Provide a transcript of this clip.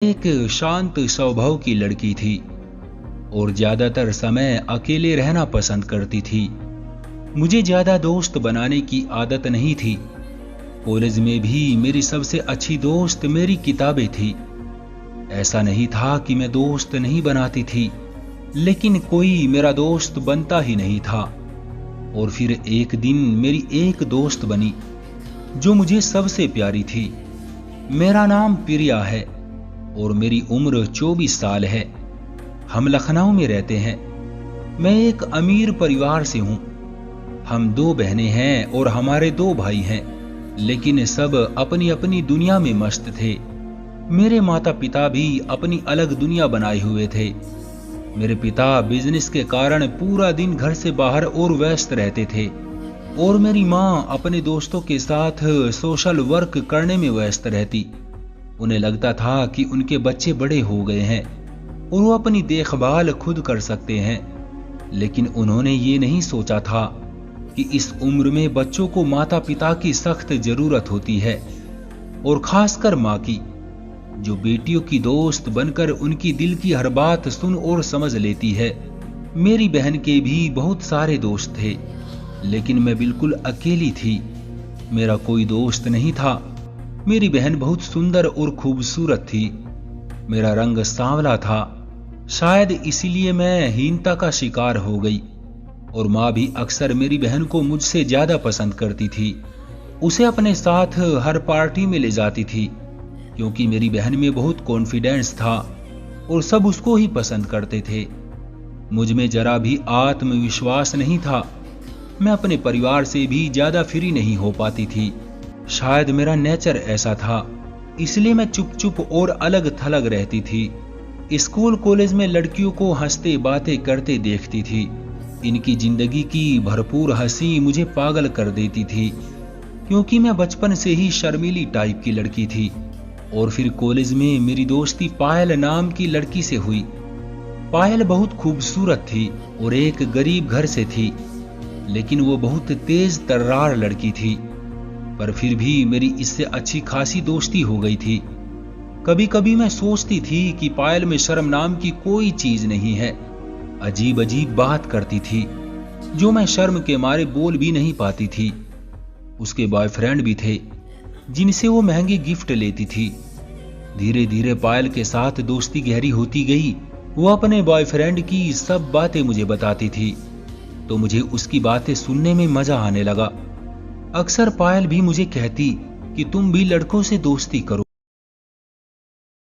एक शांत स्वभाव की लड़की थी और ज्यादातर समय अकेले रहना पसंद करती थी। मुझे ज्यादा दोस्त बनाने की आदत नहीं थी। कॉलेज में भी मेरी सबसे अच्छी दोस्त मेरी किताबें थी। ऐसा नहीं था कि मैं दोस्त नहीं बनाती थी, लेकिन कोई मेरा दोस्त बनता ही नहीं था। और फिर एक दिन मेरी एक दोस्त बनी जो मुझे सबसे प्यारी थी। मेरा नाम प्रिया है और मेरी उम्र 24 साल है। हम लखनऊ में रहते हैं। मैं एक अमीर परिवार से हूं। हम 2 बहनें हैं और हमारे 2 भाई हैं, लेकिन सब अपनी अपनी दुनिया में मस्त थे। मेरे माता पिता भी अपनी अलग दुनिया बनाए हुए थे। मेरे पिता बिजनेस के कारण पूरा दिन घर से बाहर और व्यस्त रहते थे और मेरी माँ अपने दोस्तों के साथ सोशल वर्क करने में व्यस्त रहती। उन्हें लगता था कि उनके बच्चे बड़े हो गए हैं और वो अपनी देखभाल खुद कर सकते हैं, लेकिन उन्होंने ये नहीं सोचा था कि इस उम्र में बच्चों को माता पिता की सख्त जरूरत होती है, और खासकर माँ की, जो बेटियों की दोस्त बनकर उनकी दिल की हर बात सुन और समझ लेती है। मेरी बहन के भी बहुत सारे दोस्त थे, लेकिन मैं बिल्कुल अकेली थी। मेरा कोई दोस्त नहीं था। मेरी बहन बहुत सुंदर और खूबसूरत थी। मेरा रंग सांवला था, शायद इसीलिए मैं हीनता का शिकार हो गई। और माँ भी अक्सर मेरी बहन को मुझसे ज्यादा पसंद करती थी। उसे अपने साथ हर पार्टी में ले जाती थी, क्योंकि मेरी बहन में बहुत कॉन्फिडेंस था और सब उसको ही पसंद करते थे। मुझ में जरा भी आत्मविश्वास नहीं था। मैं अपने परिवार से भी ज्यादा फ्री नहीं हो पाती थी। शायद मेरा नेचर ऐसा था, इसलिए मैं चुप चुप और अलग थलग रहती थी। स्कूल कॉलेज में लड़कियों को हंसते बातें करते देखती थी। इनकी जिंदगी की भरपूर हंसी मुझे पागल कर देती थी, क्योंकि मैं बचपन से ही शर्मीली टाइप की लड़की थी। और फिर कॉलेज में मेरी दोस्ती पायल नाम की लड़की से हुई। पायल बहुत खूबसूरत थी और एक गरीब घर से थी, लेकिन वो बहुत तेज तर्रार लड़की थी। पर फिर भी मेरी इससे अच्छी खासी दोस्ती हो गई थी। कभी कभी मैं सोचती थी कि पायल में शर्म नाम की कोई चीज नहीं है। अजीब अजीब बात करती थी जो मैं शर्म के मारे बोल भी नहीं पाती थी। उसके बॉयफ्रेंड भी थे जिनसे वो महंगे गिफ्ट लेती थी। धीरे धीरे पायल के साथ दोस्ती गहरी होती गई। वो अपने बॉयफ्रेंड की सब बातें मुझे बताती थी, तो मुझे उसकी बातें सुनने में मजा आने लगा। अक्सर पायल भी मुझे कहती कि तुम भी लड़कों से दोस्ती करो।